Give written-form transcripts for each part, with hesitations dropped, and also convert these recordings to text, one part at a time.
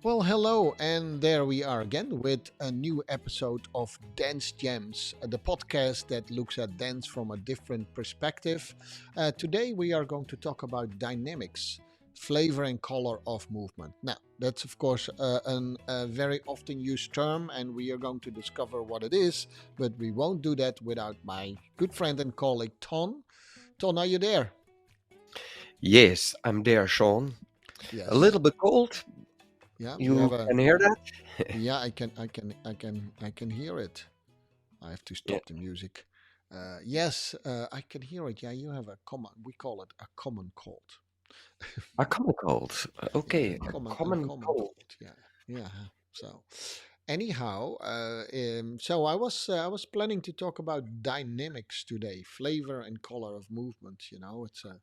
Well, hello, and there we are again with a new episode of Dance Gems, the podcast that looks at dance from a different perspective. Today, we are going to talk about dynamics, flavor, and color of movement. Now, that's of course a very often used term, and we are going to discover what it is, but we won't do that without my good friend and colleague, Ton. Ton, are you there? Yes, I'm there, Sean. A Yes. little bit cold. Yeah, you have You a. can hear that? Yeah, I can hear it. I have to Yeah, stop the music. Yes, I can hear it. Yeah, you have a common. We call it a common cold. a common cold. Yeah, Okay, a a common common cold. cold. Yeah, yeah. So, anyhow, so I was planning to talk about dynamics today, flavor and color of movement. It's a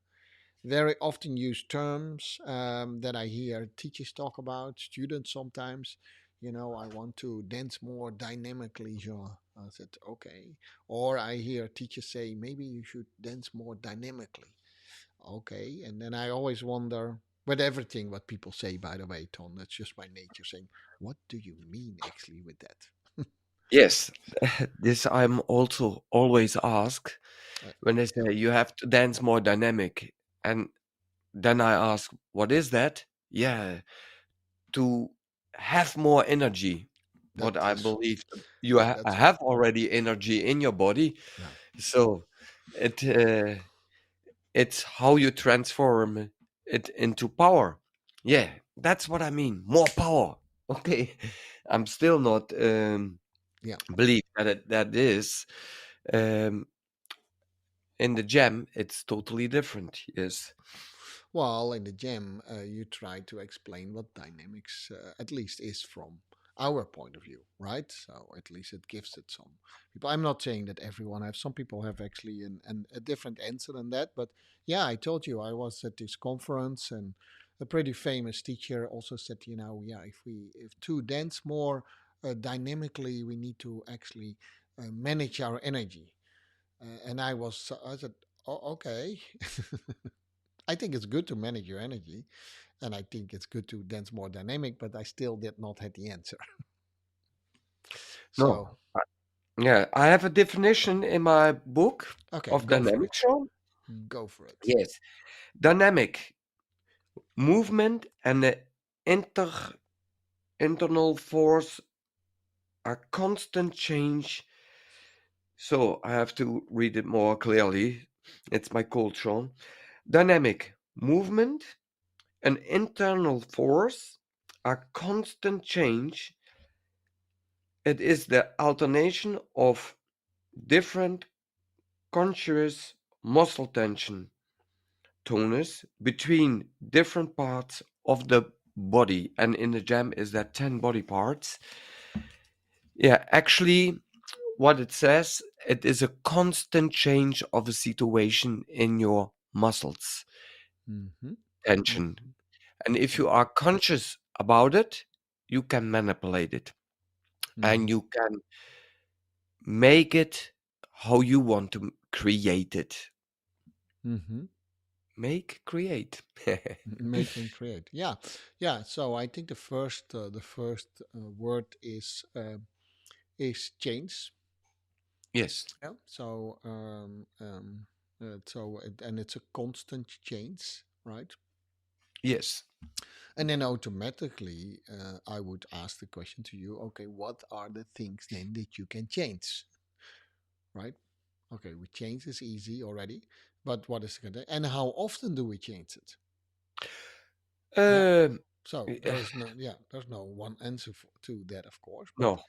very often used terms that I hear teachers talk about, students sometimes. I want to dance more dynamically, Jean. I said, okay. Or I hear teachers say, maybe you should dance more dynamically. Okay. And then I always wonder, with everything what people say, by the way, Tom, that's just my nature saying, what do you mean actually with that? Yes, this I'm also always asked Uh, when they yeah, say you have to dance more dynamic. And then I ask, what is that? Yeah, to have more energy. that But I is, believe you yeah, that's it. have already energy in your body. Yeah. So it it's how you transform it into power. Yeah, that's what I mean. More power. Okay. I'm still not Yeah. believe that that is um in the jam it's totally different. Yes. Well, in the gym, you try to explain what dynamics at least is from our point of view, right? So at least it gives it some people. I'm not saying that everyone have. Some people have actually a different answer than that. But yeah, I told you I was at this conference and a pretty famous teacher also said, yeah, if to dance more dynamically, we need to actually manage our energy. I said, oh, okay. I think it's good to manage your energy, and I think it's good to dance more dynamic. But I still did not have the answer. So No. Yeah, I have a definition in my book okay, of go for dynamic it. show. Go for it. Yes. Dynamic movement and the internal force are constant change. So I have to read it more clearly. It's my cold, Sean. Dynamic movement, an internal force, a constant change. It is the alternation of different conscious muscle tension tonus between different parts of the body. And in the jam is that 10 body parts. Yeah, actually, what it says, it is a constant change of a situation in your muscles Mm-hmm. tension. Mm-hmm. And if Yeah. you are conscious about it, you can manipulate it Mm-hmm. and you can make it how you want to create it. Mm-hmm. Make, create. Make and create. Yeah, yeah. So I think the first word is change. Yes, Yeah. And it's a constant change, right? yes. And then automatically, I would ask the question to you, okay, what are the things then that you can change, right? Okay, we change is easy already, but what is it? And how often do we change it? Yeah. Um, So eh, there's no one answer to that, of course, but no,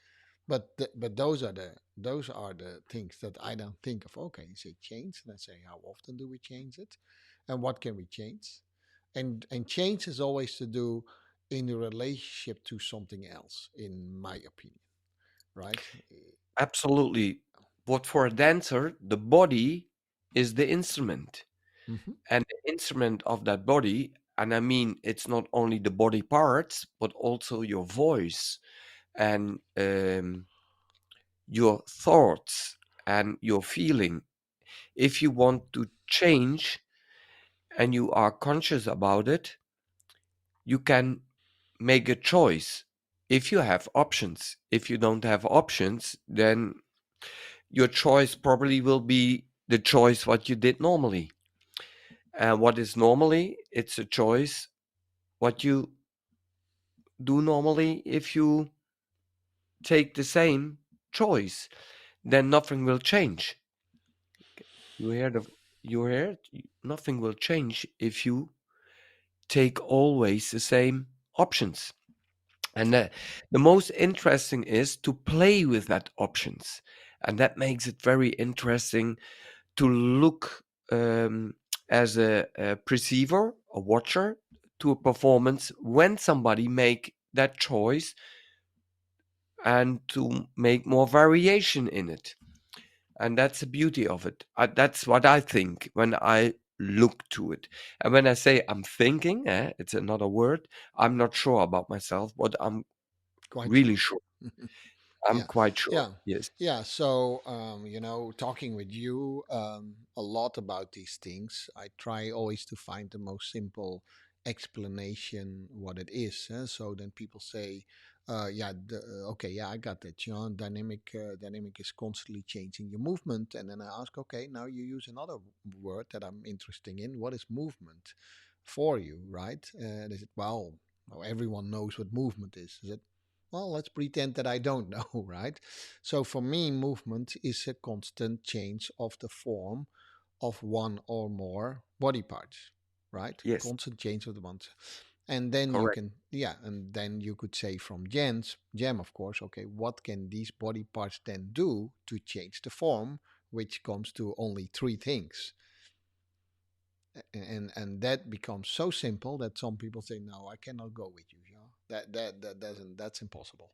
but those are the things that I don't think of. Okay, you say change, and I say how often do we change it, and what can we change, and change is always to do in the relationship to something else, in my opinion, right? absolutely. But for a dancer, the body is the instrument. Mm-hmm. And the instrument of that body, and I mean, it's not only the body parts, but also your voice and your thoughts and your feeling. If you want to change and you are conscious about it, you can make a choice if you have options. If you don't have options, then your choice probably will be the choice what you did normally. And what is normally? It's a choice what you do normally. If you take the same choice, then nothing will change. You hear the you hear it? Nothing will change if you take always the same options. And the most interesting is to play with that options. And that makes it very interesting to look as a perceiver, a watcher to a performance when somebody make that choice and to make more variation in it. And that's the beauty of it. That's what I think when I look to it. And when I say I'm thinking, it's another word. I'm not sure about myself, but I'm Quite really sure. sure. I'm Yeah, quite sure. yeah, Yes. yeah. So, talking with you a lot about these things, I try always to find the most simple explanation what it is. So then people say, yeah, okay, yeah, I got that. Dynamic is constantly changing your movement, and then I ask, okay, now you use another word that I'm interested in. What is movement for you, right? They said, well, everyone knows what movement is. Is it? Well, let's pretend that I don't know, right? So for me, movement is a constant change of the form of one or more body parts, right? Yes. Constant change of the ones. And then you Correct. can, yeah, and then you could say from Gem, of course, okay, what can these body parts then do to change the form, which comes to only three things? And that becomes so simple that some people say, no, I cannot go with you. That doesn't, that's impossible.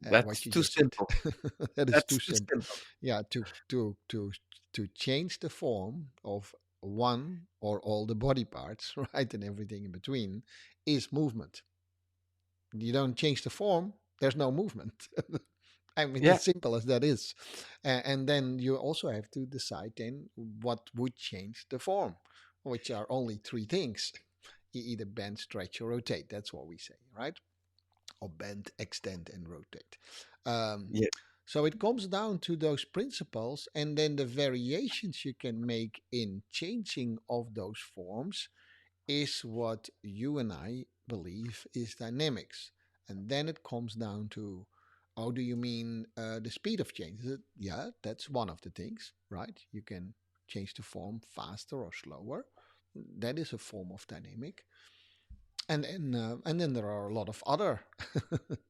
That's What you too just said. simple. That is That's too too simple. simple. Yeah, to change the form of one or all the body parts, right, and everything in between, is movement. You don't change the form, there's no movement. I mean, Yeah. as simple as that is. And then you also have to decide then what would change the form, which are only three things. You either bend, stretch, or rotate. That's what we say, right? Or bend, extend, and rotate. Um, Yeah. so it comes down to those principles, and then the variations you can make in changing of those forms is what you and I believe is dynamics. And then it comes down to, oh, do you mean the speed of change? Is it? Yeah, that's one of the things, right? You can change the form faster or slower. That is a form of dynamic. And then there are a lot of other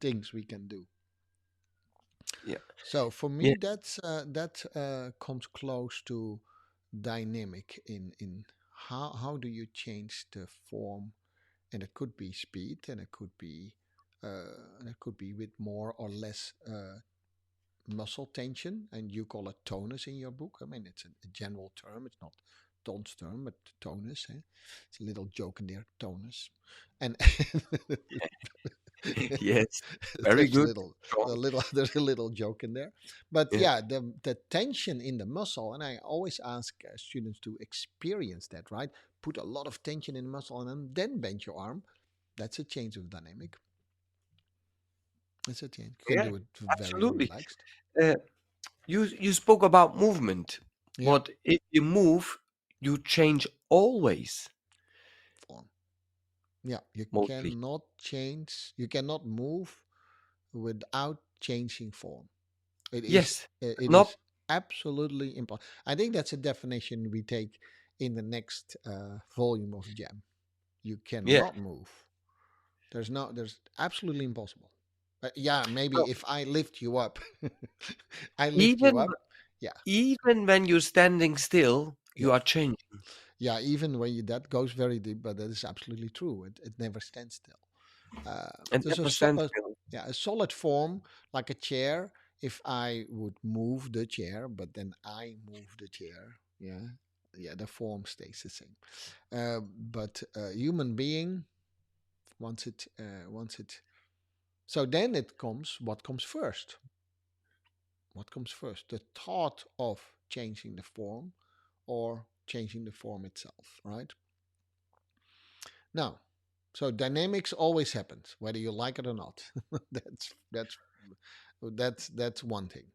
things we can do. Yeah. So for Yeah. me, that comes close to dynamic in how do you change the form, and it could be speed, and it could be with more or less muscle tension, and you call it tonus in your book. I mean, it's a general term. It's not Don's term, but tonus. Eh? It's a little joke in there, tonus, and Yes. Very there's a good. little, Strong. there's a little joke in there. But Yeah. yeah, the tension in the muscle, and I always ask students to experience that. Right, put a lot of tension in the muscle, and then bend your arm. That's a change of dynamic. That's a change. You can Yeah. do it very Absolutely. relaxed. Uh, you spoke about movement, Yeah, but if you move, you change always, form. Yeah, you mostly. cannot change. You cannot move without changing form. Yes. It Not. is absolutely impossible. I think that's a definition we take in the next volume of Jam. You Yeah. cannot move. There's absolutely impossible. Yeah, maybe No. if I lift you up, I lift you Even up. Yeah, even when you're standing still, you yeah, are changing. yeah. Even when you that goes very deep, but that is absolutely true. It never stands still. And There's never stand a still. yeah, a solid form like a chair. If I would move the chair, but then I move the chair, yeah, yeah, the form stays the same. But human being, once it, so then it comes. What comes first? What comes first? The thought of changing the form, or changing the form itself, right? Now, So dynamics always happens, whether you like it or not. That's one thing.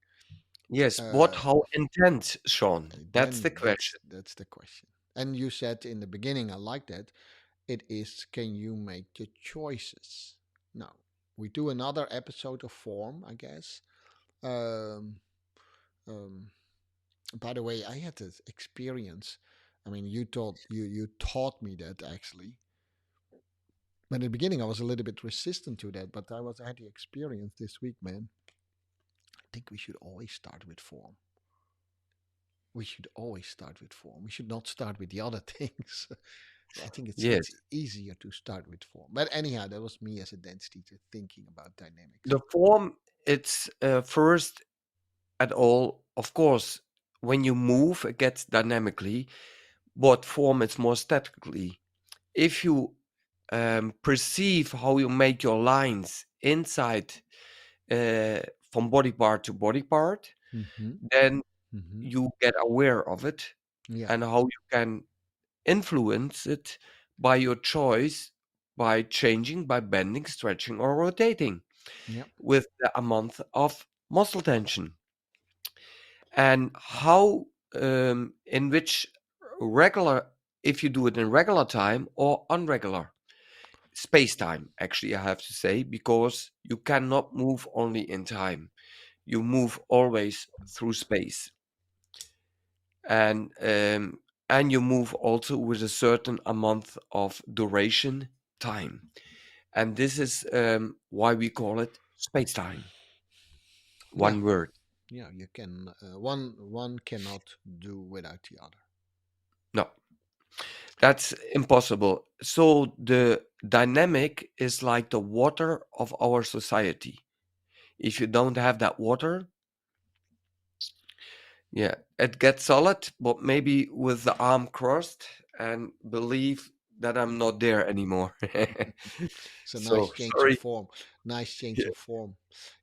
Yes, what, Uh, how intense, Sean? That's then the question. that's the question. And you said in the beginning, I like that. It is, can you make the choices? Now we do another episode of form, I guess. Um, um, by the way, I had this experience. I mean, you taught me that actually. But in the beginning, I was a little bit resistant to that. But I had the experience this week, man. I think we should always start with form. We should always start with form. We should not start with the other things. I think it's Yes, easier to start with form. But anyhow, that was me as a dance teacher thinking about dynamics. the form, it's first at all, of course, when you move, it gets dynamically, but form is more statically. If you perceive how you make your lines inside uh, from body part to body part, Mm-hmm. then Mm-hmm. you get aware of it Yeah. and how you can influence it by your choice, by changing, by bending, stretching, or rotating Yep. with the amount of muscle tension. And how, in which regular, if you do it in regular time or unregular space time, actually, I have to say, because you cannot move only in time, you move always through space. And you move also with a certain amount of duration time, and this is why we call it space time, Yeah. one word. Yeah. You can one cannot do without the other. No, that's impossible. So the dynamic is like the water of our society. If you don't have that water, yeah, it gets solid, but maybe with the arm crossed and believe that I'm not there anymore. It's a nice So change of sorry. form. Nice change Yeah. of form.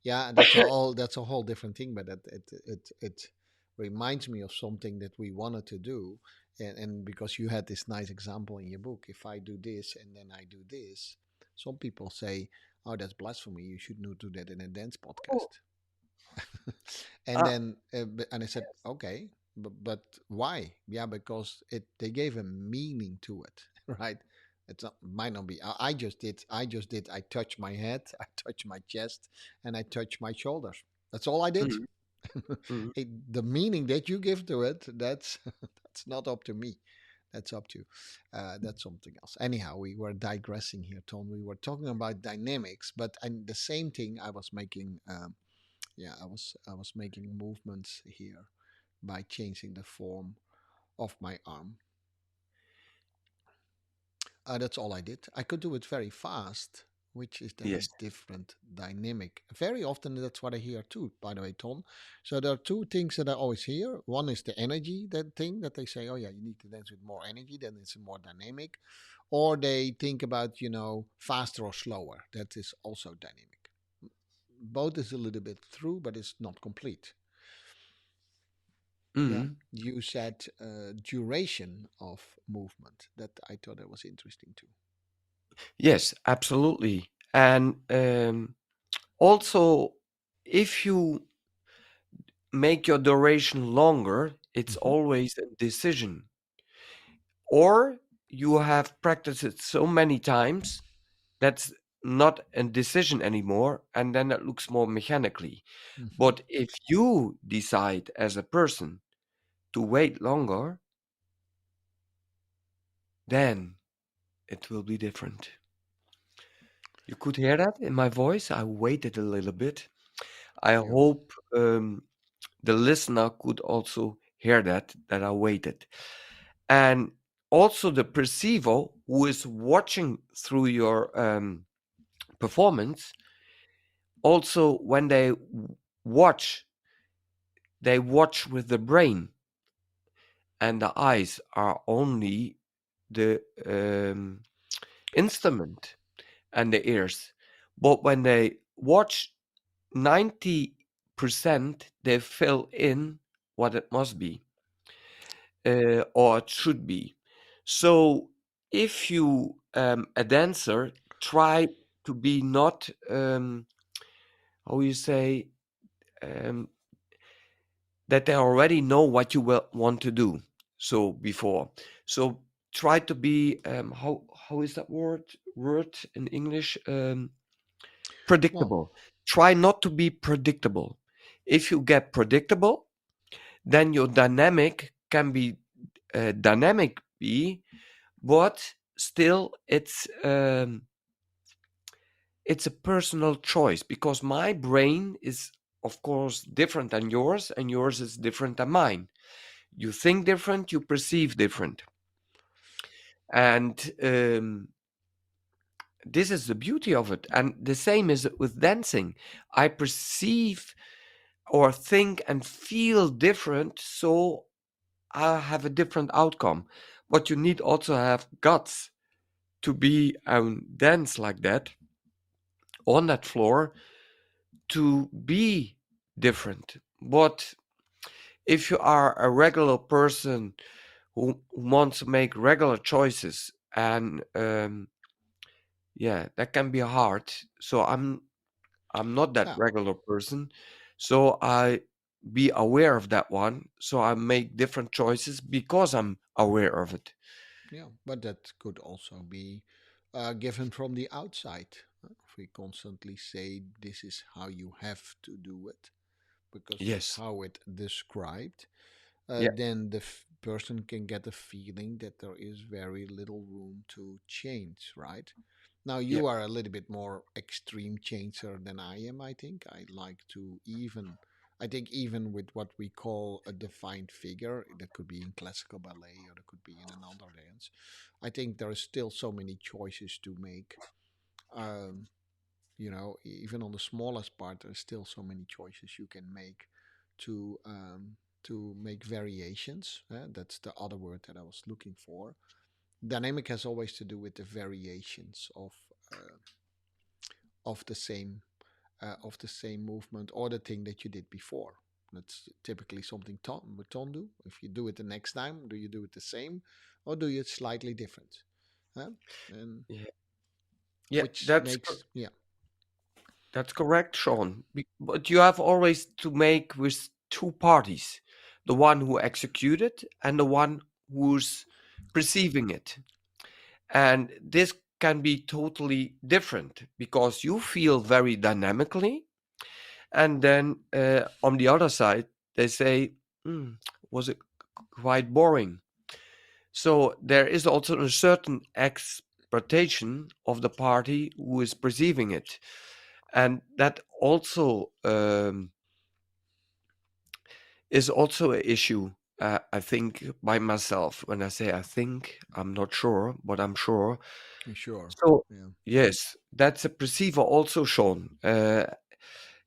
Yeah, that's a whole different thing. But it reminds me of something that we wanted to do, and because you had this nice example in your book, if I do this and then I do this, some people say, "Oh, that's blasphemy. You should not do that in a dance Oh, podcast." And ah, then and I said, yes. okay, but why? Yeah, because it they gave a meaning to it, right? It's not, might not be. I just did. I touched my head, I touched my chest, and I touched my shoulders. That's all I did. Mhm, mhm. The meaning that you give to it, that's that's not up to me. That's up to that's something else. Anyhow, we were digressing here, Tom. We were talking about dynamics, but and the same thing I was making. Yeah, I was making movements here by changing the form of my arm. That's all I did. I could do it very fast, which is then a Yes. different dynamic. Very often that's what I hear too, by the way, Tom. So there are two things that I always hear. One is the energy, that thing that they say, oh yeah, you need to dance with more energy, then it's more dynamic. Or they think about, faster or slower. That is also dynamic. Both is a little bit true, but it's not complete. Yeah, Mhm. you said duration of movement. That I thought that was interesting too. Yes, absolutely. And also, if you make your duration longer, it's Hmm. always a decision. Or you have practiced it so many times that's not a decision anymore, and then it looks more mechanically. Hmm. But if you decide as a person to wait longer, then it will be different. You could hear that in my voice. I waited a little bit. I Yeah. hope the listener could also hear that I waited. And also the perceiver who is watching through your performance, also when watch, they watch with the brain, and the eyes are only the instrument and the ears. But when they watch 90%, they fill in what it must be, or it should be. So if you a dancer try to be not how you say um, that they already know what you will want to do. So before, so try to be how is that word in English? Well, Predictable. Try not to be predictable. If you get predictable, then your dynamic can be dynamic be, but still it's a personal choice because my brain is of course different than yours and yours is different than mine. You think different, you perceive different. And this is the beauty of it. And the same is with dancing. I perceive or think and feel different, so I have a different outcome. But you need also have guts to be and dance like that on that floor to be different. But if you are a regular person who wants to make regular choices and yeah, that can be hard. So I'm not that yeah, regular person. So I be aware of that one. So I make different choices because I'm aware of it. yeah, but that could also be given from the outside. If we constantly say this is how you have to do it, because that's Yes. how it described, Yeah. then the person can get the feeling that there is very little room to change, right? Now, Yeah. you are a little bit more extreme changer than I am, I think. I like to even, I think, even with what we call a defined figure, that could be in classical ballet or that could be in another dance. I think there is still so many choices to make. Um, even on the smallest part, there's still so many choices you can make to make variations. That's the other word that I was looking for. Dynamic has always to do with the variations uh, of the same movement or the thing that you did before. That's typically something ton do. If you do it the next time, do you do it the same, or do you it slightly different? Huh? And Yeah. Yeah. which makes, yeah, That's correct, Sean. But you have always to make with two parties, the one who executed and the one who's perceiving it. And this can be totally different because you feel very dynamically. And then on the other side, they say, "Hmm, was it quite boring?" So there is also a certain expectation of the party who is perceiving it. And that also is also an issue. I think by myself. When I say I think, I'm not sure, but I'm sure. sure, So yeah, yes, that's a perceiver also shown.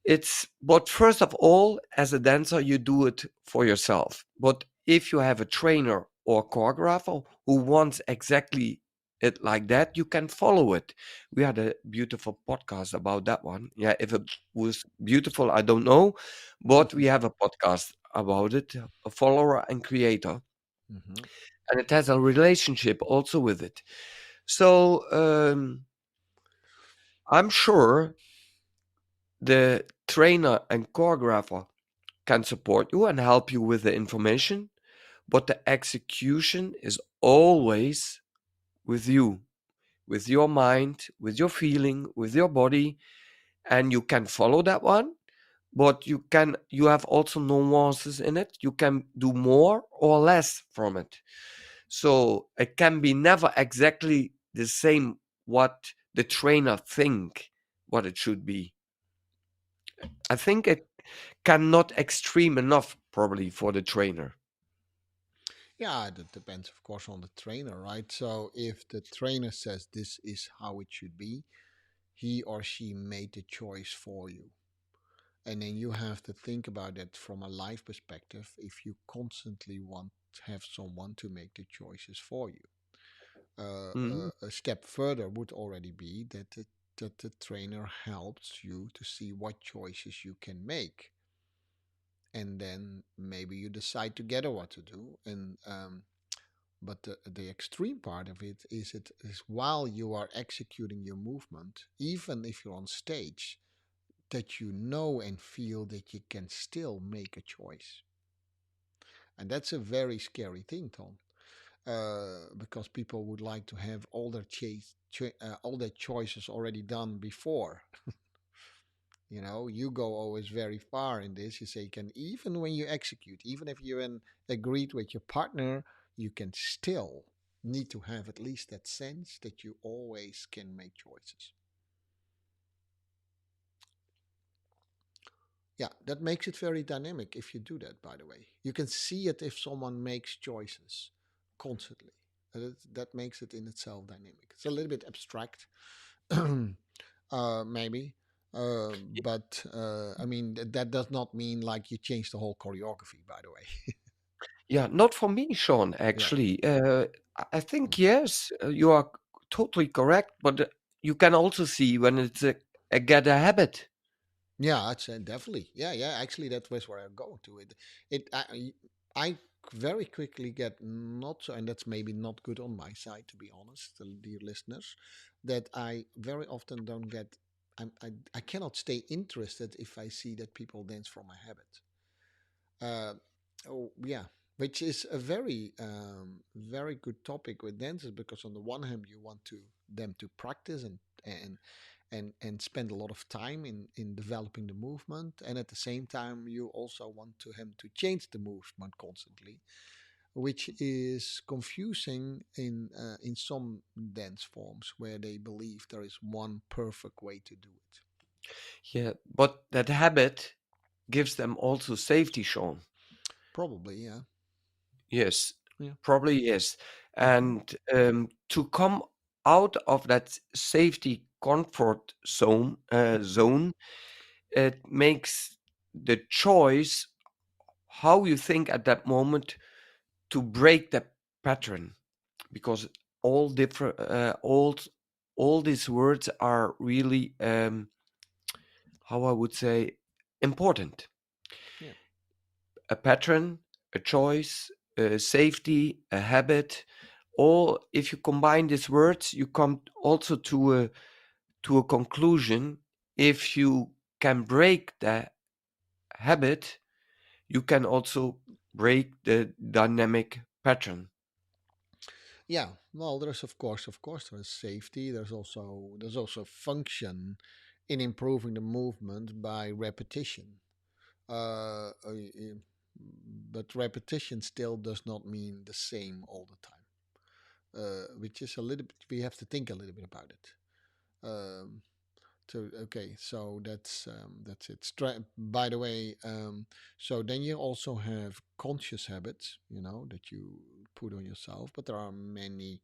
It's but first of all, as a dancer, you do it for yourself. But if you have a trainer or choreographer who wants exactly it like that, you can follow it. We had a beautiful podcast about that one. Yeah, if it was beautiful, I don't know, but we have a podcast about it, a follower and creator, hmm and it has a relationship also with it. So I'm sure the trainer and choreographer can support you and help you with the information, but the execution is always with you, with your mind, with your feeling, with your body, and you can follow that one. But you have also nuances in it. You can do more or less from it. So it can be never exactly the same what the trainer think what it should be. I think it cannot extreme enough probably for the trainer. yeah. That depends, of course, on the trainer, right? So if the trainer says this is how it should be, he or she made the choice for you. And then you have to think about it from a life perspective if you constantly want to have someone to make the choices for you. Mm, A step further would already be that the trainer helps you to see what choices you can make. And then maybe you decide together what to do. And But the extreme part of it is while you are executing your movement, even if you're on stage, that you know and feel that you can still make a choice. And that's a very scary thing, Tom, because people would like to have all their choices already done before. You know, you go always very far in this. You say you can, even when you execute, even if you're in agreed with your partner, you can still need to have at least that sense that you always can make choices. Yeah, that makes it very dynamic if you do that, by the way. You can see it if someone makes choices constantly. That makes it in itself dynamic. It's a little bit abstract, maybe. But I mean, that does not mean like you change the whole choreography, by the way. Yeah, not for me, Sean, Yeah. actually. I Mm. think, yes, you are totally correct, but you can also see when it's a get a habit. Yeah, I'd say definitely. Yeah, yeah. Actually, that was where I'm going to. I very quickly get not so, and that's maybe not good on my side, to be honest, dear listeners, that I very often don't get. I cannot stay interested if I see that people dance from a habit. Uh, oh yeah, which is a very good topic with dancers because on the one hand you want to them to practice and and spend a lot of time in developing the movement, and at the same time you also want to him to change the movement constantly, which is confusing in some dance forms where they believe there is one perfect way to do it. Yeah, but that habit gives them also safety, Sean. Probably, yeah, Yes, yeah. probably yes. Hmm. And to come out of that safety comfort zone, it makes the choice how you think at that moment to break that pattern, because all different all these words are really how I would say important. Yeah. A pattern, a choice, a safety, a habit. All, if you combine these words, you come also to a conclusion. If you can break the habit, you can also break the dynamic pattern. Yeah, well, there's of course, there's safety. There's also function in improving the movement by repetition. Uh, uh, uh, but repetition still does not mean the same all the time. Which is a little bit. We have to think a little bit about it. Um, okay, so that's it. By the way, so then you also have conscious habits, that you put on yourself, but there are many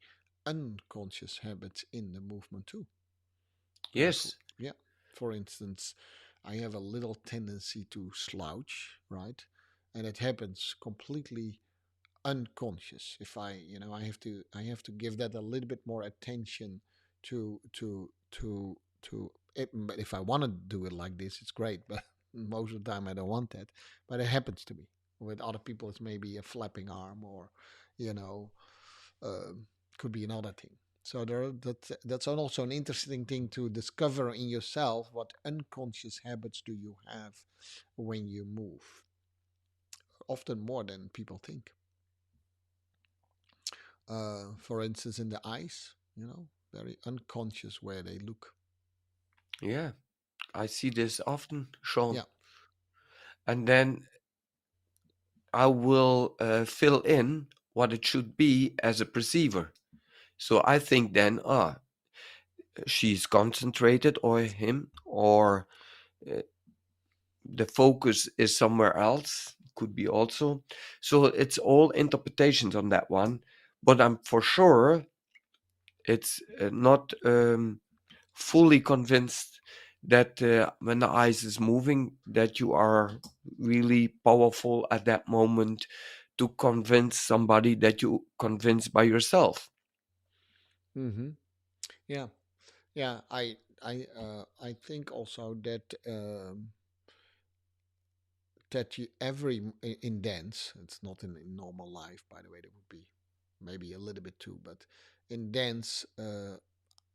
unconscious habits in the movement too. Yes, Yeah, for instance, I have a little tendency to slouch, right, and it happens completely unconscious. If I have to give that a little bit more attention to it. But if I want to do it like this, it's great, but most of the time I don't want that. But it happens to me. With other people it's maybe a flapping arm, or you know um, could be another thing. So that's also an interesting thing to discover in yourself. What unconscious habits do you have when you move? Often more than people think. For instance, in the eyes, very unconscious where they look. yeah, I see this often, Sean. Yeah. And then I will fill in what it should be as a perceiver. So I think then, she's concentrated, or him, or uh, the focus is somewhere else. Could be also. So it's all interpretations on that one. But I'm for sure it's not fully convinced that when the eyes is moving, that you are really powerful at that moment to convince somebody that you convince by yourself. Mm-hmm. Yeah. Yeah. I think also that you every in dance. It's not in normal life, by the way. That would be maybe a little bit too, but in dance,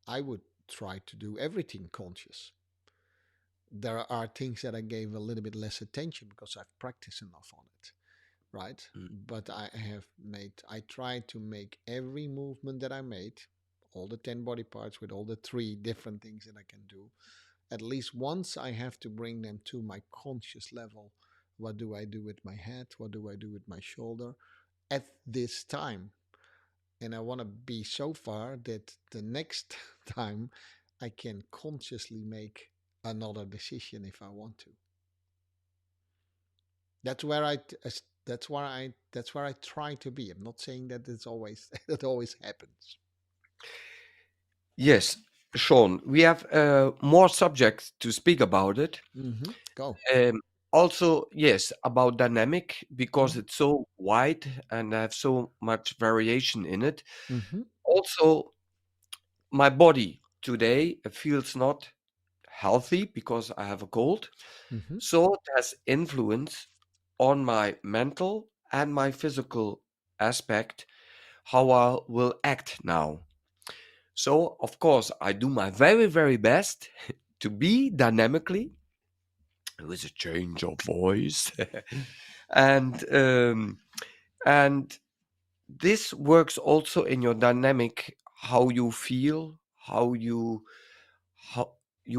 I would try to do everything conscious. There are things that I gave a little bit less attention because I've practiced enough on it, right? Mm. But I tried to make every movement that I made, all the 10 body parts with all the three different things that I can do, at least once I have to bring them to my conscious level. What do I do with my head? What do I do with my shoulder at this time? And I want to be so far that the next time I can consciously make another decision if I want to. That's where that's where I try to be. I'm not saying that it's always that always happens. Yes, Sean, we have more subjects to speak about it. Go. Also, yes, about dynamic because Mm-hmm. it's so wide and I have so much variation in it. Mm-hmm. Also, my body today feels not healthy because I have a cold. Mm-hmm. So it has influence on my mental and my physical aspect, how I will act now. So, of course, I do my very, very best to be dynamically with a change of voice. and and this works also in your dynamic, how you feel, how you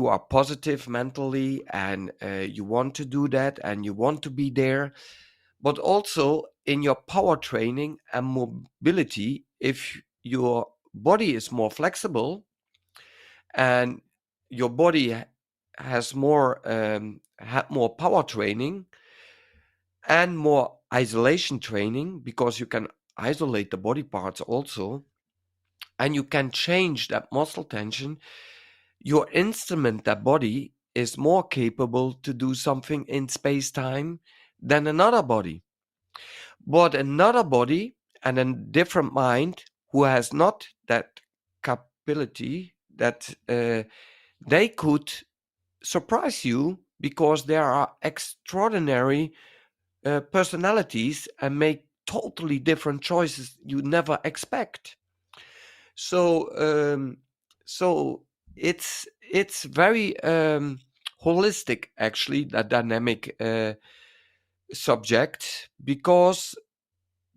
are positive mentally, and you want to do that and you want to be there, but also in your power training and mobility. If your body is more flexible and your body has more more power training and more isolation training, because you can isolate the body parts also, and you can change that muscle tension, your instrument, that body, is more capable to do something in space time than another body. But another body and a different mind who has not that capability, that they could surprise you because there are extraordinary personalities and make totally different choices you never expect. So so it's very holistic, actually, that dynamic subject, because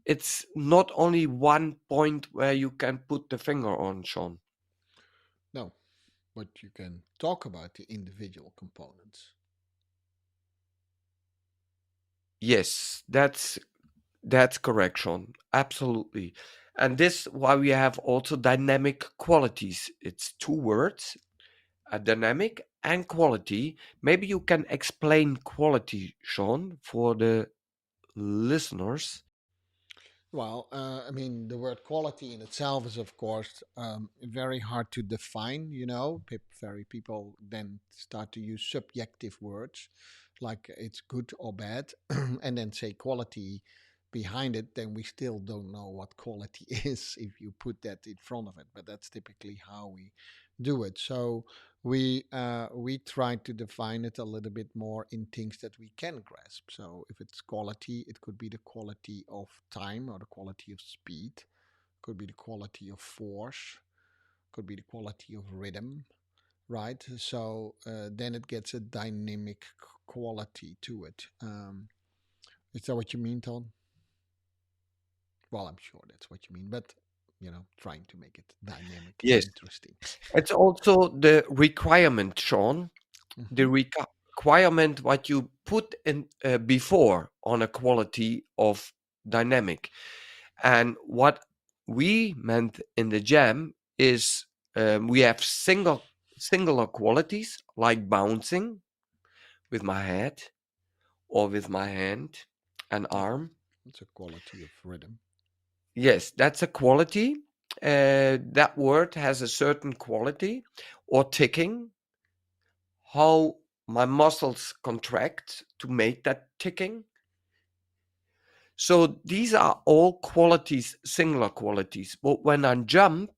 it's not only one point where you can put the finger on, Sean. No, but you can talk about the individual components. Yes, that's correct, Sean. Absolutely. And this why we have also dynamic qualities. It's two words, a dynamic and quality. Maybe you can explain quality, Sean, for the listeners. Well, I mean, the word quality in itself is, of course, very hard to define. You know, very people then start to use subjective words, like it's good or bad, and then say quality behind it. Then we still don't know what quality is if you put that in front of it. But that's typically how we do it. So we try to define it a little bit more in things that we can grasp. So if it's quality, it could be the quality of time or the quality of speed, could be the quality of force, could be the quality of rhythm, right? So then it gets a dynamic quality to it. Is that what you mean, Tom? Well, I'm sure that's what you mean, but trying to make it dynamic and Yes. interesting. It's also the requirement, Sean. The Hmm. requirement what you put in before on a quality of dynamic. And what we meant in the jam is we have singular qualities like bouncing with my head or with my hand and Yeah, arm. it's a quality of rhythm. Yes, that's a quality. That word has a certain quality, or ticking, how my muscles contract to make that ticking. So these are all qualities, singular qualities. But when I jump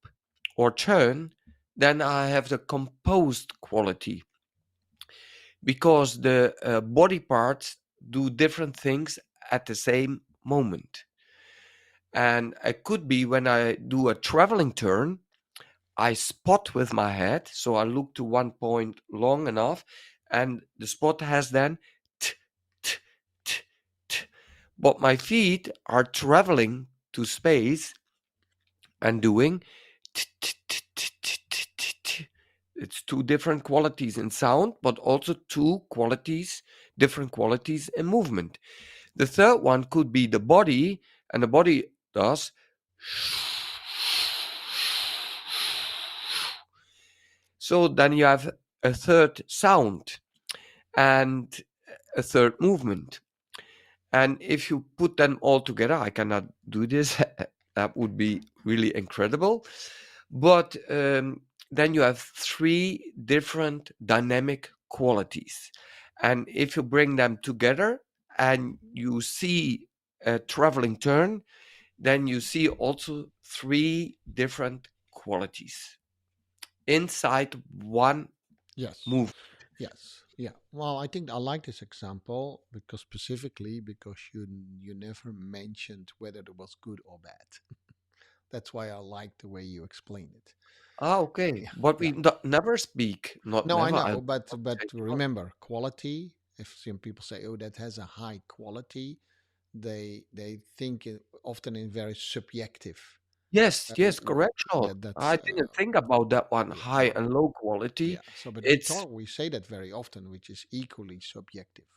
or turn, then I have the composed quality, because the body parts do different things at the same moment. And it could be when I do a traveling turn, I spot with my head. So I look to one point long enough, and the spot has then t, t, t, t. But my feet are traveling to space and doing t, t, t, t, t, t, t, t. It's two different qualities in sound, but also different qualities in movement. The third one could be the body, and the body does. So then you have a third sound and a third movement. And if you put them all together, I cannot do this. That would be really incredible. But then you have three different dynamic qualities. And if you bring them together and you see a traveling turn, then you see also three different qualities inside one Yes. move. Yes. Yeah. Well, I think I like this example because specifically because you never mentioned whether it was good or bad. That's why I like the way you explain it. Ah, okay. Yeah. But we Yeah. never speak, not No, I never. I know, will not but say twice. remember quality. If some people say, "Oh, that has a high quality," they think it often in very subjective. Yes, yes, Yeah, correct, Sean. that's I didn't think about that one, yeah. high So and low quality. yeah. So, but It's we say that very often, which is equally subjective,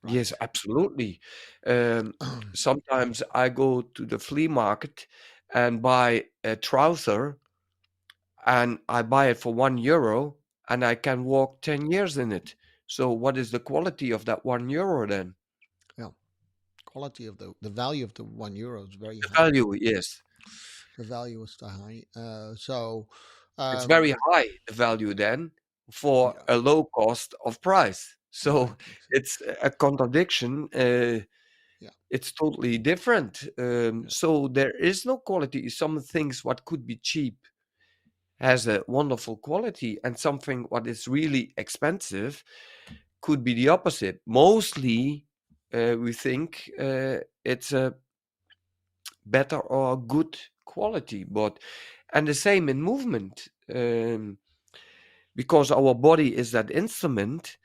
yes, right? absolutely. Um, Sometimes I go to the flea market and buy a trouser, and I buy it for €1 and I can walk 10 years in it. So what is the quality of that €1 then? Yeah, quality of the value of the €1 is very The high. value, yes. The value is too high. So, It's um, very high, the value then, for yeah, a low cost of price. yeah, I So think so. it's a contradiction. Yeah, It's totally different. yeah, So there is no quality. Some things what could be cheap has a wonderful quality, and something what is really expensive could be the opposite. Mostly, we think it's a better or good quality, but and the same in movement. Because our body is that instrument,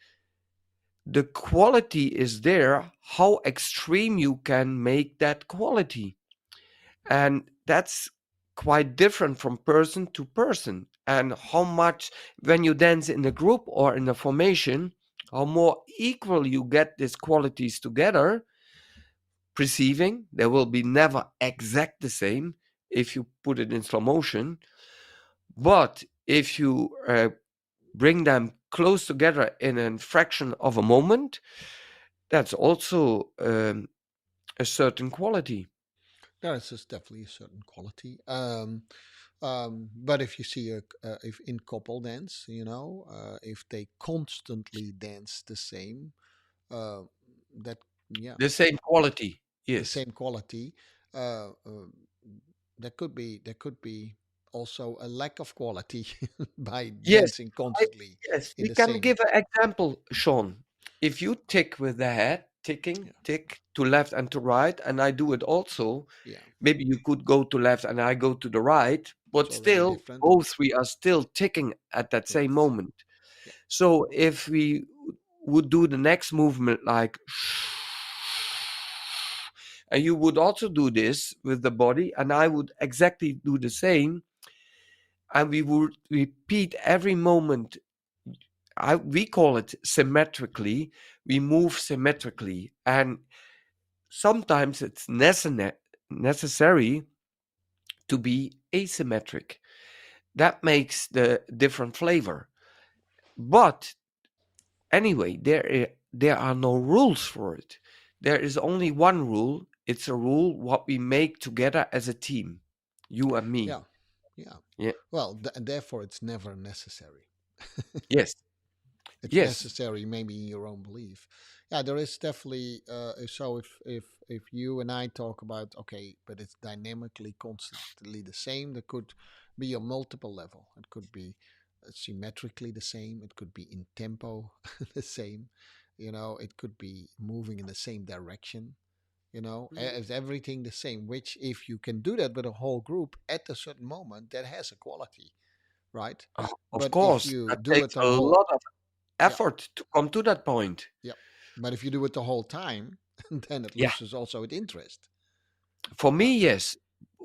the quality is there, how extreme you can make that quality. And that's quite different from person to person. And how much, when you dance in a group or in a formation, how more equal you get these qualities together, perceiving, they will be never exact the same if you put it in slow motion. But if you bring them close together in a fraction of a moment, that's also a certain quality. there is just definitely a certain quality. But if you see if in couple dance, if they constantly dance the same, uh, that yeah, The same quality, the yes. same quality, uh, uh, there could be also a lack of quality by Yes, dancing I, constantly yes, in we the can same. give an example, Sean. If you tick with the head, ticking, Yeah, tick to left and to right, and I do it also, yeah, maybe you could go to left and I go to the right, it's but already still, different. both we are still ticking at that same Correct. moment. Yeah, So if we would do the next movement like, and you would also do this with the body, and I would exactly do the same, and we would repeat every moment. We call it symmetrically. We move symmetrically, and sometimes it's necessary to be asymmetric. That makes the different flavor. But anyway, there are no rules for it. There is only one rule. It's a rule what we make together as a team, you and me. yeah, yeah. Yeah. Well, therefore, it's never necessary. Yes. It's Yes. necessary maybe in your own belief. Yeah, there is definitely so if you and I talk about okay, but it's dynamically constantly the same, there could be a multiple level. It could be symmetrically the same, it could be in tempo the same, it could be moving in the same direction. Mm. as everything the same. Which, if you can do that with a whole group at a certain moment, that has a quality, right? Of But if course, you that do it takes the a whole, lot of yeah, effort to come to that point. yeah, but if you do it the whole time, then it Yeah, loses also its interest. for Uh, me, yes.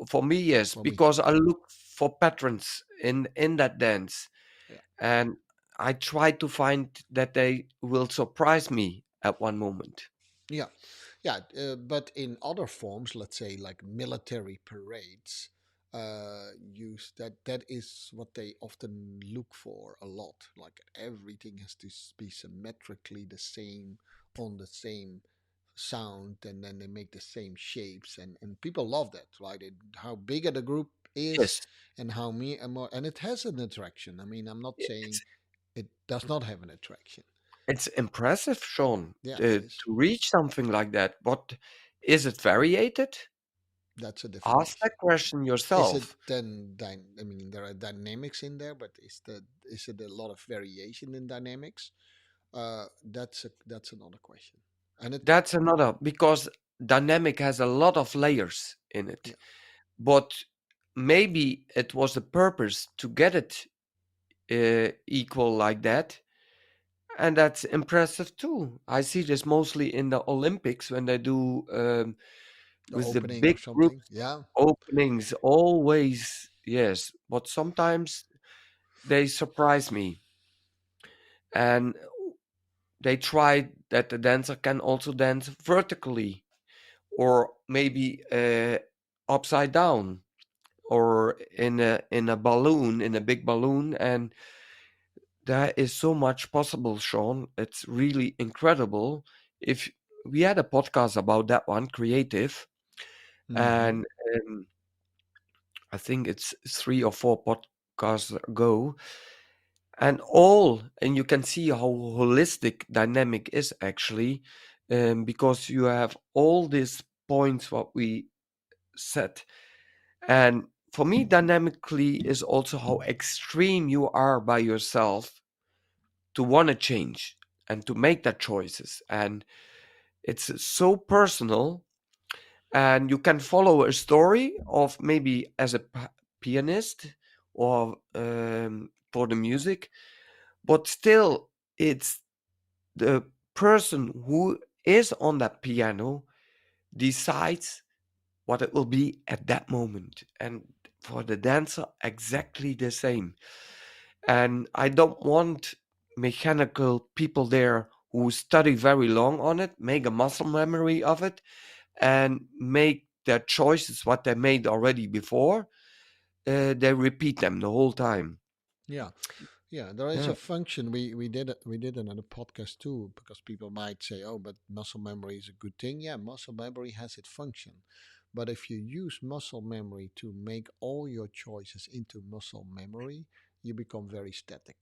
For me, yes, for me too. because I look for patterns in that dance, Yeah. and I try to find that they will surprise me at one moment. Yeah, yeah, but in other forms, let's say like military parades, use that is what they often look for a lot. Like everything has to be symmetrically the same on the same sound, and then they make the same shapes, and people love that, right? How bigger the group is, Yes, and how me and more, and it has an attraction. I mean, I'm not saying it's it does not have an attraction. it's impressive, Sean, Yeah, it to is. reach something like that. But is it variated? That's a different Ask question. that question Is it yourself. then? I mean, there are dynamics in there, but is it a lot of variation in dynamics? That's another question. And it, That's another because dynamic has a lot of layers in it. yeah, But maybe it was the purpose to get it equal like that. And that's impressive too. I see this mostly in the Olympics when they do the with the opening or big something. groups Yeah, openings, always, yes. But sometimes they surprise me. And they try that the dancer can also dance vertically or maybe upside down or in a balloon, in a big balloon, and there is so much possible, Sean. It's really incredible. If we had a podcast about that one, creative, hmm, and I think it's 3 or 4 podcasts ago, and you can see how holistic dynamic is actually, because you have all these points what we said. And for me, dynamically is also how extreme you are by yourself to want to change and to make that choices. And it's so personal. And you can follow a story of maybe as a pianist or for the music, but still, it's the person who is on that piano decides what it will be at that moment. And for the dancer, exactly the same. And I don't want mechanical people there who study very long on it, make a muscle memory of it, and make their choices what they made already before. They repeat them the whole time. yeah, yeah. There is Yeah, a function we did another podcast too, because people might say, "Oh, but muscle memory is a good thing." Yeah, muscle memory has its function, but if you use muscle memory to make all your choices into muscle memory, you become very static,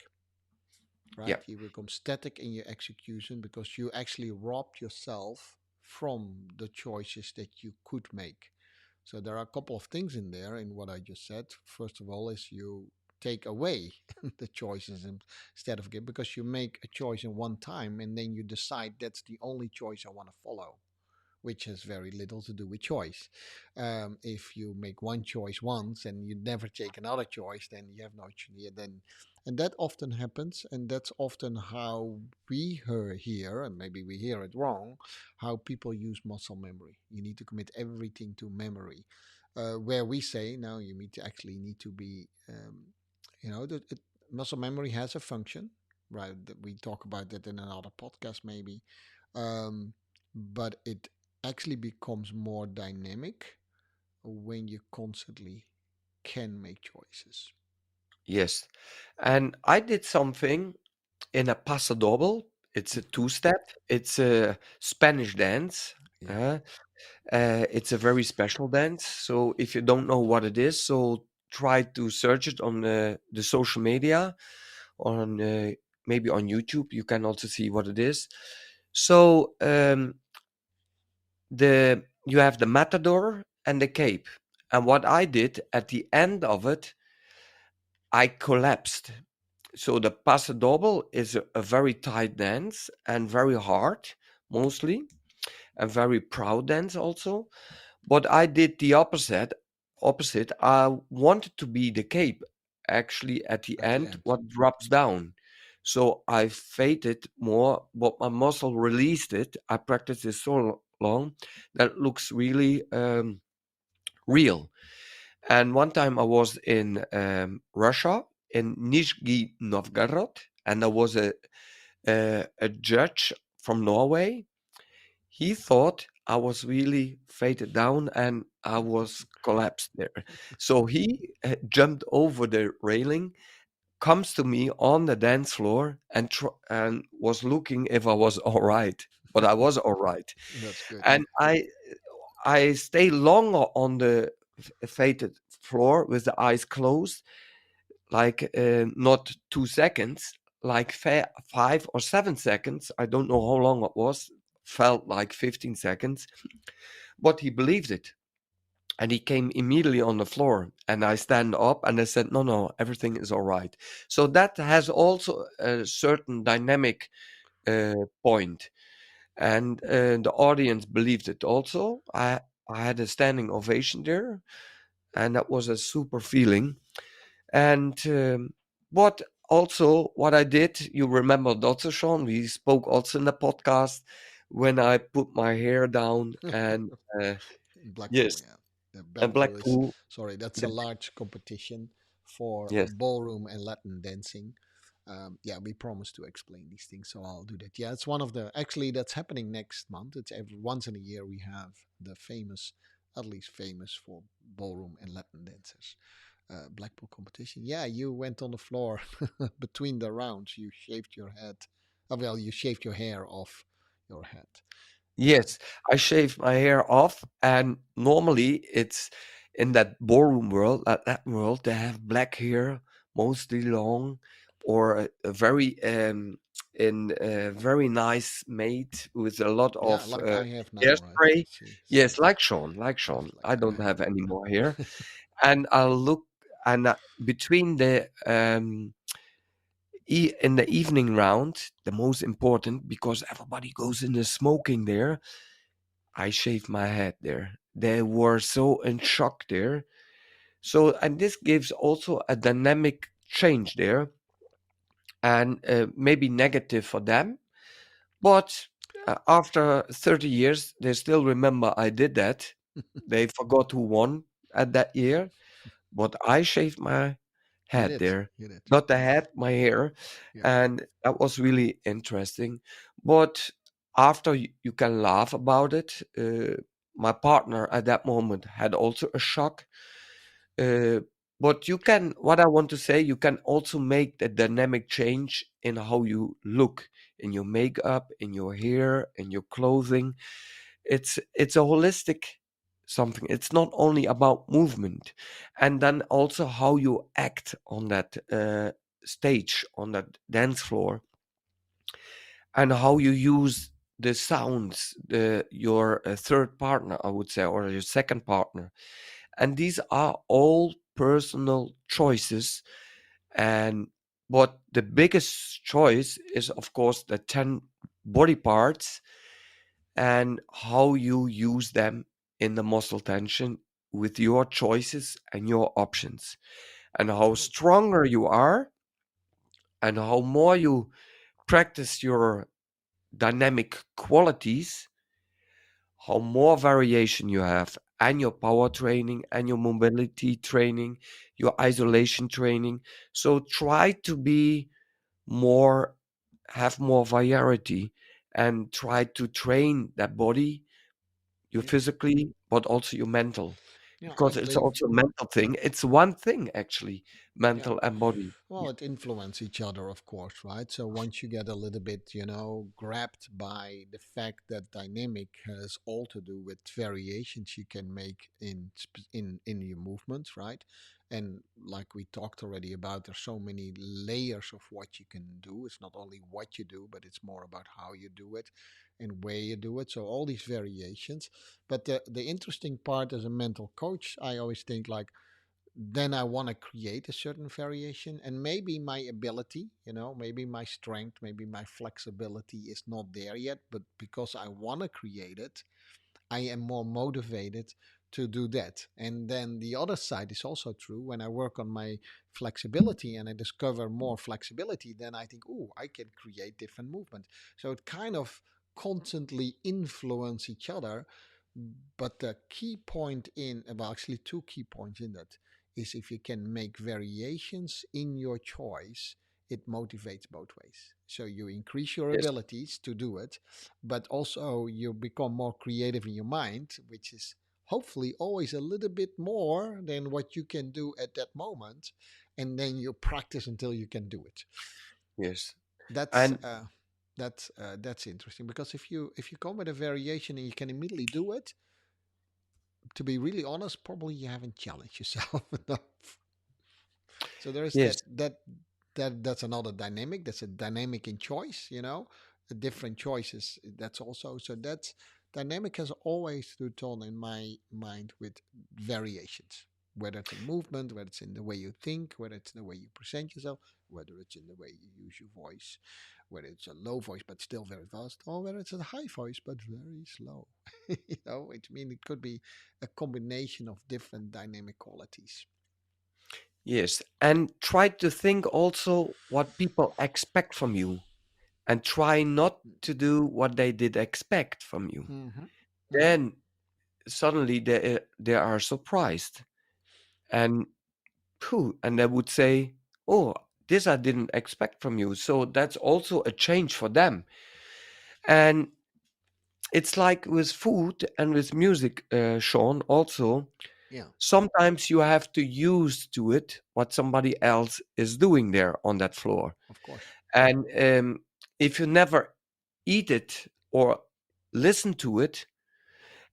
yeah, right? You become static in your execution because you actually robbed yourself from the choices that you could make. So there are a couple of things in there in what I just said. First of all, is you take away the choices instead of give, because you make a choice in one time and then you decide that's the only choice I want to follow, which has very little to do with choice. If you make one choice once and you never take another choice, then you have no choice. Then, and that often happens, and that's often how we hear, and maybe we hear it wrong, how people use muscle memory. You need to commit everything to memory, where we say no, you need to actually need to be, muscle memory has a function, right? We talk about that in another podcast, maybe. Um, but it actually becomes more dynamic when you constantly can make choices. yes. And I did something in a paso doble. It's a Hmm. two-step. It's a Spanish dance. Yeah. uh, it's a very special dance. So if you don't know what it is, so try to search it on the social media, on maybe on YouTube. You can also see what it is. So the you have the matador and the cape. And what I did at the end of it, I collapsed. So the paso doble is a very tight dance and very hard, mostly. a very proud dance also. But I did the opposite. Opposite. I wanted to be the cape actually at the At the end, end. what drops down. So I faded more, but my muscle released it. I practiced it so long that looks really real. And one time I was in Russia, in Nizhny Novgorod, and there was a judge from Norway. He thought I was really faded down and I was collapsed there. So he jumped over the railing, comes to me on the dance floor, and and was looking if I was all right. But I was all right, That's good. and I stay longer on the faded floor with the eyes closed, like not 2 seconds, like 5 or 7 seconds. I don't know how long it was. Felt like 15 seconds, but he believed it. And he came immediately on the floor, and I stand up and I said, "No, no, everything is all right." So that has also a certain dynamic point, and the audience believed it also. I had a standing ovation there, and that was a super feeling. And what also what I did, you remember Dr. Sean? We spoke also in the podcast when I put my hair down and uh, Blackpool, yes, yeah. The and Blackpool is, Blackpool. sorry, that's a The, large competition for yes, ballroom and Latin dancing. Yeah, we promised to explain these things, so I'll do that. Yeah, it's one of the, actually, that's happening next month. It's every once in a year we have the famous, at least famous for ballroom and Latin dancers. Blackpool competition. Yeah, you went on the floor between the rounds. You shaved your head. Well, you shaved your hair off your head. Uh, yes, I shaved my hair off, and normally it's in that ballroom world, that world, they have black hair, mostly long, or a very in very nice mate with a lot Yeah, of like I have now, right? hairspray. See, Yes, like Sean, like I I don't have have any now. more hair, and I'll look and between the in the evening round, the most important because everybody goes in the smoking there. I shaved my head there. They were so in shock there. So, and this gives also a dynamic change there, and maybe negative for them. But after 30 years, they still remember I did that. They forgot who won at that year, but I shaved my You head did. there, You did. not the head, my hair, Yeah. and that was really interesting. But after you can laugh about it, my partner at that moment had also a shock. Uh, but you can, what I want to say, you can also make the dynamic change in how you look, in your makeup, in your hair, in your clothing. It's a holistic something. It's not only about movement, and then also how you act on that stage, on that dance floor, and how you use the sounds, your third partner, I would say, or your second partner. And these are all personal choices. And but the biggest choice is, of course, the 10 body parts and how you use them in the muscle tension with your choices and your options. And how Good. stronger you are, and how more you practice your dynamic qualities, how more variation you have, and your power training, and your mobility training, your isolation training. So try to be more, have more variety, and try to train that body, your Yeah. physically, but also your mental, Yeah, I because it's believe. also a mental thing. It's one thing actually, Yeah. mental and body. Well, it influence each other, of course, right? So once you get a little bit, grabbed by the fact that dynamic has all to do with variations you can make in your movements, right? And like we talked already about, there's so many layers of what you can do. It's not only what you do, but it's more about how you do it and where you do it. So all these variations. But the interesting part as a mental coach, I always think like then I want to create a certain variation, and maybe my ability, maybe my strength, maybe my flexibility is not there yet, but because I want to create it, I am more motivated to do that. And then the other side is also true. When I work on my flexibility and I discover more flexibility, then I think, oh, I can create different movement. So it kind of constantly influence each other. But the key point in, well, actually two key points in that is if you can make variations in your choice, it motivates both ways. So you increase your Yes, abilities to do it, but also you become more creative in your mind, which is hopefully always a little bit more than what you can do at that moment. And then you practice until you can do it. yes. That's And that's interesting because if you come with a variation and you can immediately do it, to be really honest, probably you haven't challenged yourself enough. So there is yes, that's another dynamic. That's a dynamic in choice, the different choices. That's also so that dynamic has always to turn in my mind with variations. Whether it's in movement, whether it's in the way you think, whether it's in the way you present yourself, whether it's in the way you use your voice, whether it's a low voice but still very fast, or whether it's a high voice but very slow. It means it could be a combination of different dynamic qualities. yes. And try to think also what people expect from you, and try not to do what they did expect from you. Mm-hmm. Mm-hmm. Then suddenly they are surprised, and phew, and they would say, "Oh, this I didn't expect from you." So that's also a change for them. And it's like with food and with music, Sean. Also, Yeah, sometimes you have to use to it what somebody else is doing there on that floor. of course. And if you never eat it or listen to it,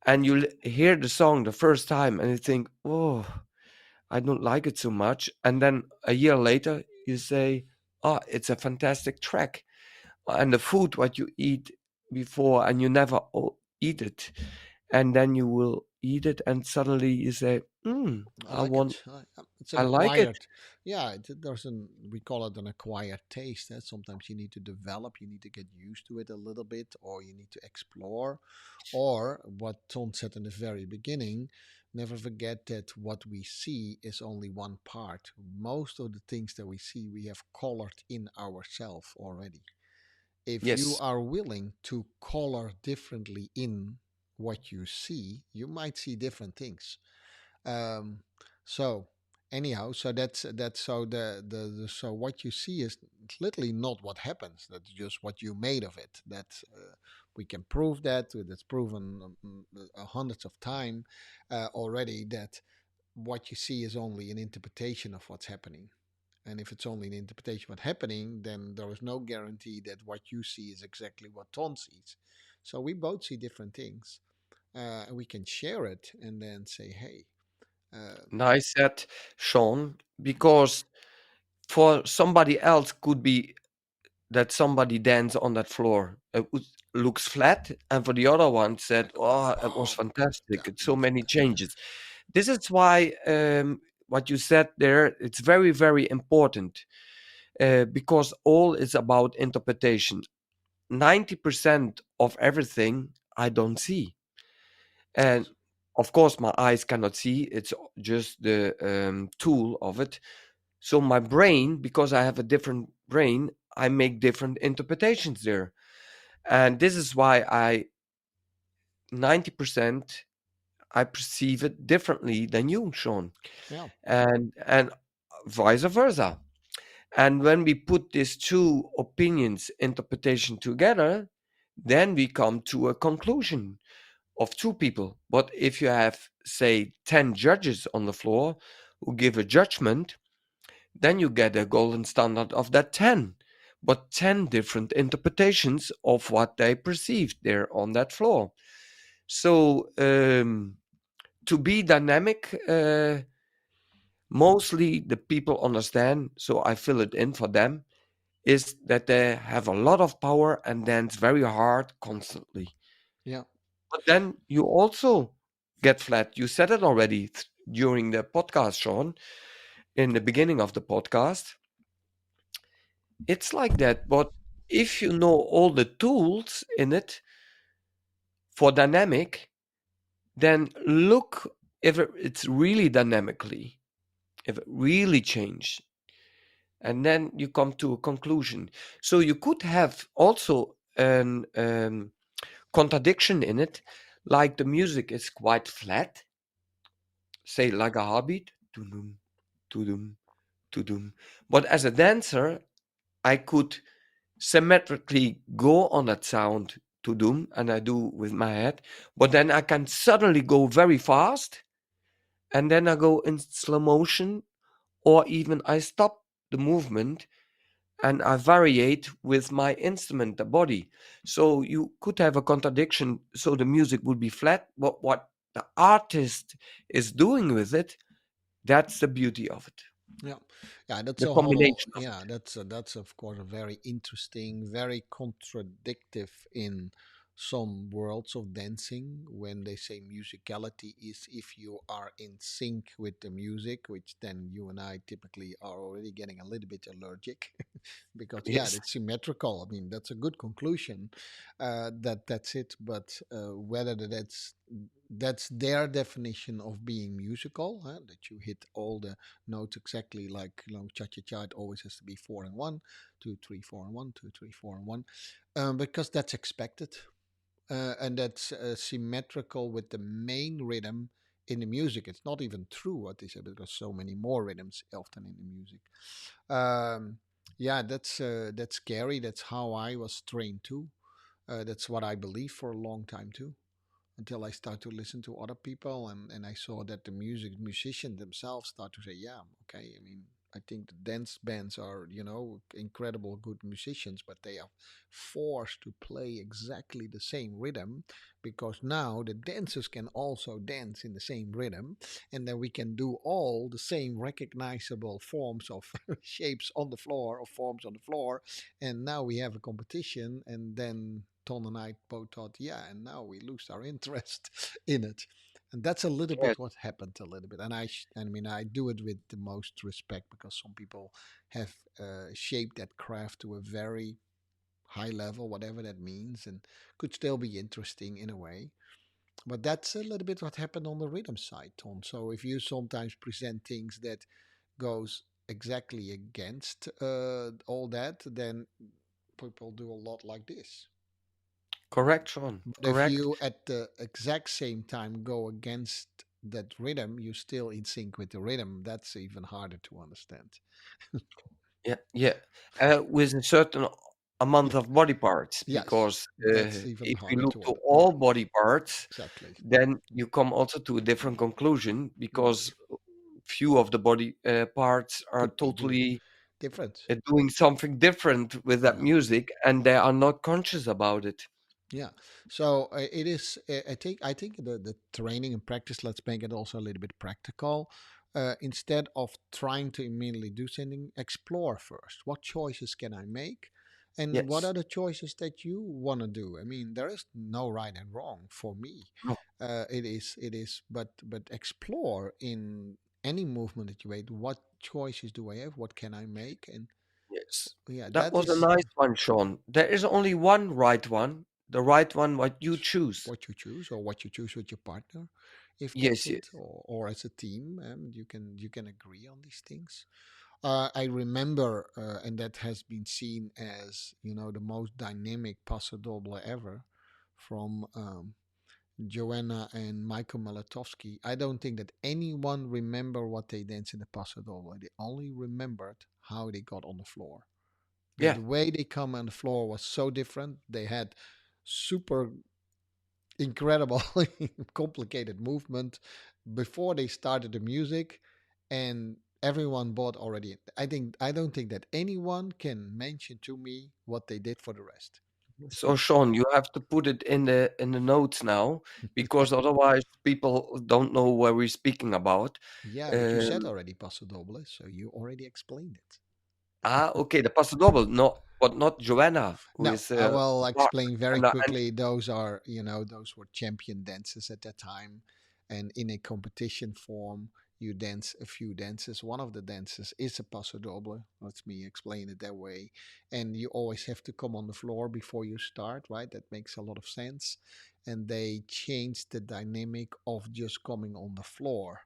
and you hear the song the first time and you think, oh, I don't like it so much, and then a year later you say, oh, it's a fantastic track. And the food what you eat before and you never eat it, and then you will eat it and suddenly you say, I like it. It's I an like it. acquired, yeah. There's we call it an acquired taste. Sometimes you need to develop, you need to get used to it a little bit, or you need to explore. Or what Ton said in the very beginning, never forget that what we see is only one part. Most of the things that we see, we have colored in ourselves already. If you Yes, are willing to color differently in what you see, you might see different things. um, so anyhow, so that's so the so what you see is literally not what happens. That's just what you made of it. That we can prove that. That's proven hundreds of times already. That what you see is only an interpretation of what's happening. And if it's only an interpretation of what's happening, then there is no guarantee that what you see is exactly what Ton sees. So we both see different things, and we can share it and then say, "Hey, nice said, Sean, because for somebody else could be that somebody dance on that floor. Looks flat, and for the other one said, like, "Oh, it was wow, fantastic! that It's so was many fantastic." changes." This is why what you said there, it's very, very important, because all is about interpretation. 90% of everything I don't see, and Yes. of course my eyes cannot see. It's just the tool of it. So my brain, because I have a different brain, I make different interpretations there. And this is why I 90% I perceive it differently than you, Sean. Yeah. And vice versa. And when we put these two opinions interpretation together, then we come to a conclusion of two people. But if you have, say, 10 judges on the floor who give a judgment, then you get a golden standard of that 10, but 10 different interpretations of what they perceived there on that floor. So, to be dynamic, mostly the people understand, so I fill it in for them, is that they have a lot of power and dance very hard constantly. Yeah. But then you also get flat. You said it already during the podcast, Sean, in the beginning of the podcast, it's like that. But if you know all the tools in it for dynamic, then look if it's really dynamically, if it really changed, and then you come to a conclusion. So you could have also an contradiction in it, like the music is quite flat, say like a heartbeat, tudum, tudum, tudum. But as a dancer, I could symmetrically go on that sound tudum, and I do with my head. But then I can suddenly go very fast, and then I go in slow motion, or even I stop the movement and I variate with my instrument, the body. So you could have a contradiction. So the music would be flat, but what the artist is doing with it, that's the beauty of it. Yeah, yeah, that's The a whole. combination of Yeah, it. that's of course a very interesting, very contradictive in some worlds of dancing when they say musicality is if you are in sync with the music, which then you and I typically are already getting a little bit allergic because yeah, Yes, it's symmetrical. I mean, that's a good conclusion. That's it. But whether that's their definition of being musical, huh? That you hit all the notes exactly like cha cha cha. It always has to be 4 and 1, 2 3 4 and 1, 2 3 4 and 1, because that's expected, and that's symmetrical with the main rhythm in the music. It's not even true what they say because so many more rhythms often in the music. Um, yeah, that's scary. That's how I was trained too. That's what I believe for a long time too, until I start to listen to other people, and I saw that the musicians themselves start to say, yeah, okay. I mean, I think the dance bands are, incredible good musicians, but they are forced to play exactly the same rhythm because now the dancers can also dance in the same rhythm, and then we can do all the same recognizable forms of shapes on the floor or forms on the floor, and now we have a competition, and then Ton and I both thought, yeah, and now we lose our interest in it. And that's a little yes, bit what happened a little bit. And I mean, I do it with the most respect because some people have shaped that craft to a very high level, whatever that means, and could still be interesting in a way. But that's a little bit what happened on the rhythm side, Ton. So if you sometimes present things that goes exactly against all that, then people do a lot like this. correct, Sean. But if Correct. you at the exact same time go against that rhythm, you're still in sync with the rhythm. That's even harder to understand. Yeah, yeah. With a certain amount of body parts, Yes, because that's even if you harder look to to understand. Yeah, all body parts, exactly. then you come also to a different conclusion, Mm. because few of the body parts are Could be doing totally different. doing something different with that Yeah. music, and they are not conscious about it. Yeah, so it is. I think the training and practice. Let's make it also a little bit practical. Instead of trying to immediately do something, explore first. What choices can I make, and what Yes. are the choices that you want to do? I mean, there is no right and wrong for me. Oh, It is. But explore in any movement that you make. What choices do I have? What can I make? And yes. yeah, That that was a is nice one, Sean. There is only one right one. The right one, what you choose. what you choose or what you choose with your partner, if that's Yes, it, yes. or as a team, and you can agree on these things. I remember, and that has been seen as the most dynamic paso doble ever from Joanna and Michael Malatovsky. I don't think that anyone remember what they danced in the paso doble. They only remembered how they got on the floor. Yeah. The way they come on the floor was so different. They had super incredible complicated movement before they started the music, and everyone bought already. I don't think that anyone can mention to me what they did for the rest. So Sean, you have to put it in the notes now, because otherwise people don't know what we're speaking about. Yeah, but you said Um, already paso doble, so you already explained it. okay, the Paso Doble, no, but not Joanna, who No, is I a will partner. explain very And quickly. Those were champion dances at that time. and in a competition form, you dance a few dances. One of the dances is a paso doble. Let me explain it that way. And you always have to come on the floor before you start, right? That makes a lot of sense. And they changed the dynamic of just coming on the floor,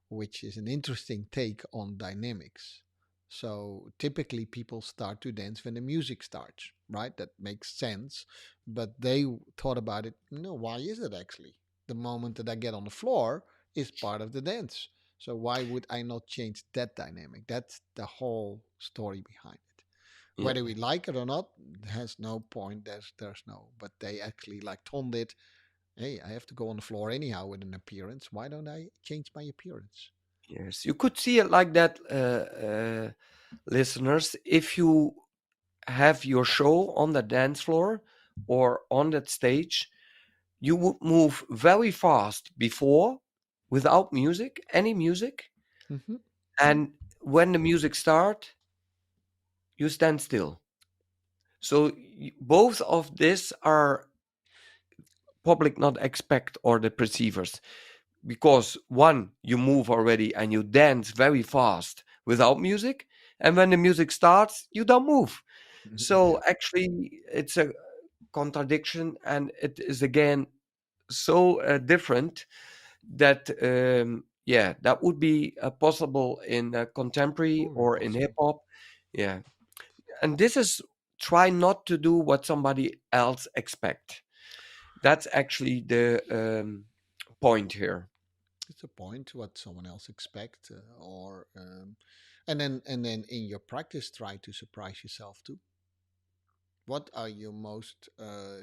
which is an interesting take on dynamics. So typically people start to dance when the music starts, right? That makes sense. But they thought about it, no, why is it actually? The moment that I get on the floor is part of the dance. So why would I not change that dynamic? That's the whole story behind it. Yeah. Whether we like it or not has no point. There's no. But they actually like Tom did. Hey, I have to go on the floor anyhow with an appearance. Why don't I change my appearance? Yes, you could see it like that, listeners. If you have your show on the dance floor or on that stage, you would move very fast before, without music, any music, Mm-hmm. and when the music start, you stand still. So both of this are public not expect or the perceivers, because one, you move already and you dance very fast without music, and when the music starts you don't move. So Yeah. actually it's a contradiction, and it is again so different that yeah, that would be possible in contemporary Fully or in hip possible. hop. Yeah, and this is try not to do what somebody else expect. That's actually the point here. It's a point what someone else expect, or and then in your practice, try to surprise yourself too. What are your most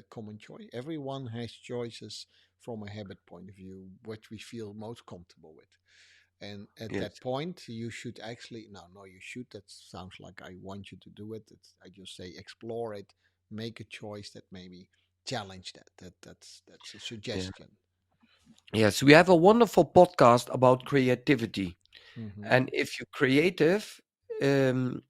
common choice? Everyone has choices from a habit point of view, which we feel most comfortable with. And at Yes. that point, you should actually, no, you should. That sounds like I want you to do it. I just say explore it, make a choice that maybe challenge that. That's a Yeah. suggestion. Yes, we have a wonderful podcast about creativity. Mm-hmm. And if you're creative, um,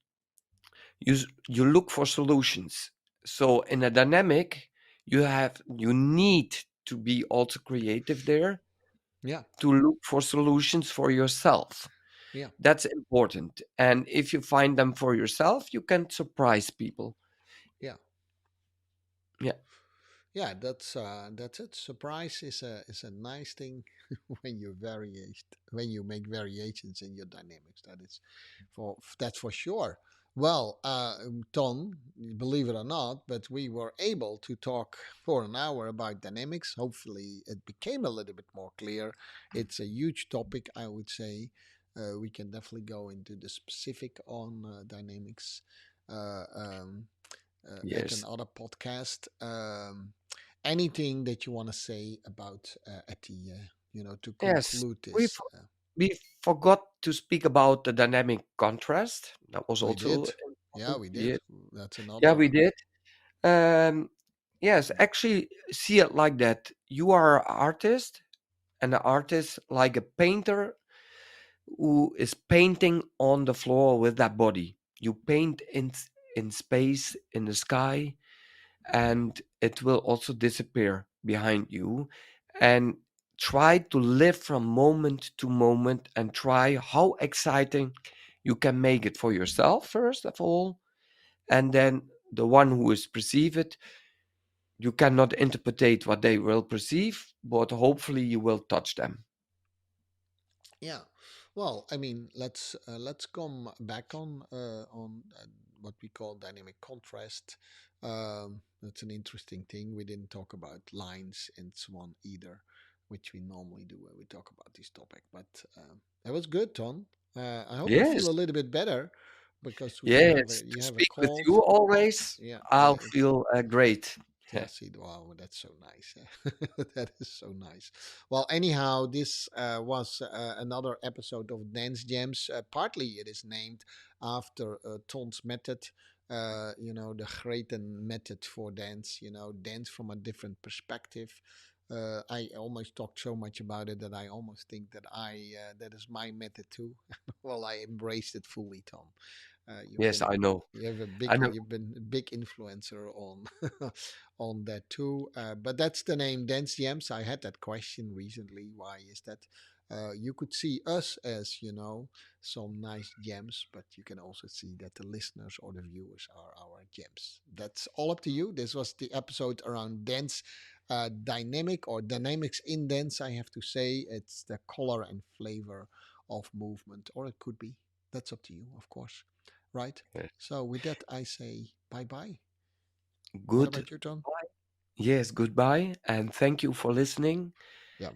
you look for solutions. So in a dynamic, you need to be also creative there Yeah, to look for solutions for yourself. yeah, That's important. And if you find them for yourself, you can surprise people. yeah. Yeah. Yeah, that's it. Surprise is a nice thing when you variate when you make variations in your dynamics. That's for sure. Well, Ton, believe it or not, but we were able to talk for an hour about dynamics. Hopefully, it became a little bit more clear. It's a huge topic, I would say. We can definitely go into the specific on dynamics. Uh, um, at Yes. another podcast. Anything that you want to say about at the to Yes. conclude We this? we forgot to speak about the dynamic contrast. That was We also did, yeah, important. we did. Yeah, That's yeah, another. we did. Um, yes, actually, see it like that. You are an artist, and an artist like a painter who is painting on the floor with that body. You paint in space, in the sky, and it will also disappear behind you. And try to live from moment to moment and try how exciting you can make it for yourself, first of all, and then the one who is perceive it, you cannot interpret what they will perceive, but hopefully you will touch them. Yeah. Well, I mean, let's come back on what we call dynamic contrast. That's an interesting thing. We didn't talk about lines and so on either, which we normally do when we talk about this topic. But that was good, Ton. I hope you feel Yes, a little bit better because yes, you to have a speak with cold. you always, Yeah, I'll it's feel great. yeah, see, wow, that's so nice. That is so nice. Well, anyhow, this was another episode of Dance Gems. Partly it is named after Ton's method, the Greten method for dance, dance from a different perspective. I almost talked so much about it that I almost think that that is my method too. Well, I embraced it fully, Tom. You've Yes, been I know. I know. you've been a big influencer on on that too. But that's the name Dance Jams. I had that question recently. Why is that? You could see us as some nice gems, but you can also see that the listeners or the viewers are our gems. That's all up to you. This was the episode around dance dynamic or dynamics in dance. I have to say it's the color and flavor of movement, or it could be. That's up to you, of course. Right? Yes. So, with that, I say bye bye. What Good. about you, John? Yes, goodbye, and thank you for listening. Yeah.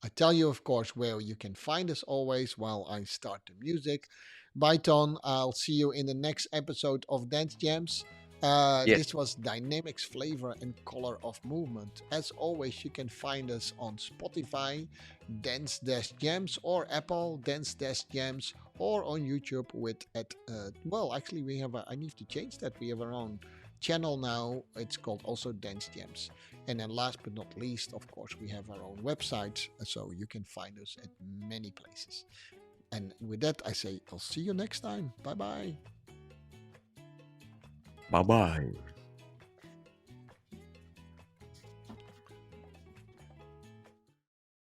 I tell you, of course, where you can find us always while I start the music. Bye, Ton. I'll see you in the next episode of Dance Jams. Yes, This was Dynamics, Flavor, and Color of Movement. As always, you can find us on Spotify, Dance Dash Jams, or Apple Dance Dash Jams, or on YouTube with well, actually, we have I need to change that. We have our own channel now. It's called also Dance Jams. And then last but not least, of course, we have our own website, so you can find us at many places. And with that, I say I'll see you next time. Bye bye. bye bye.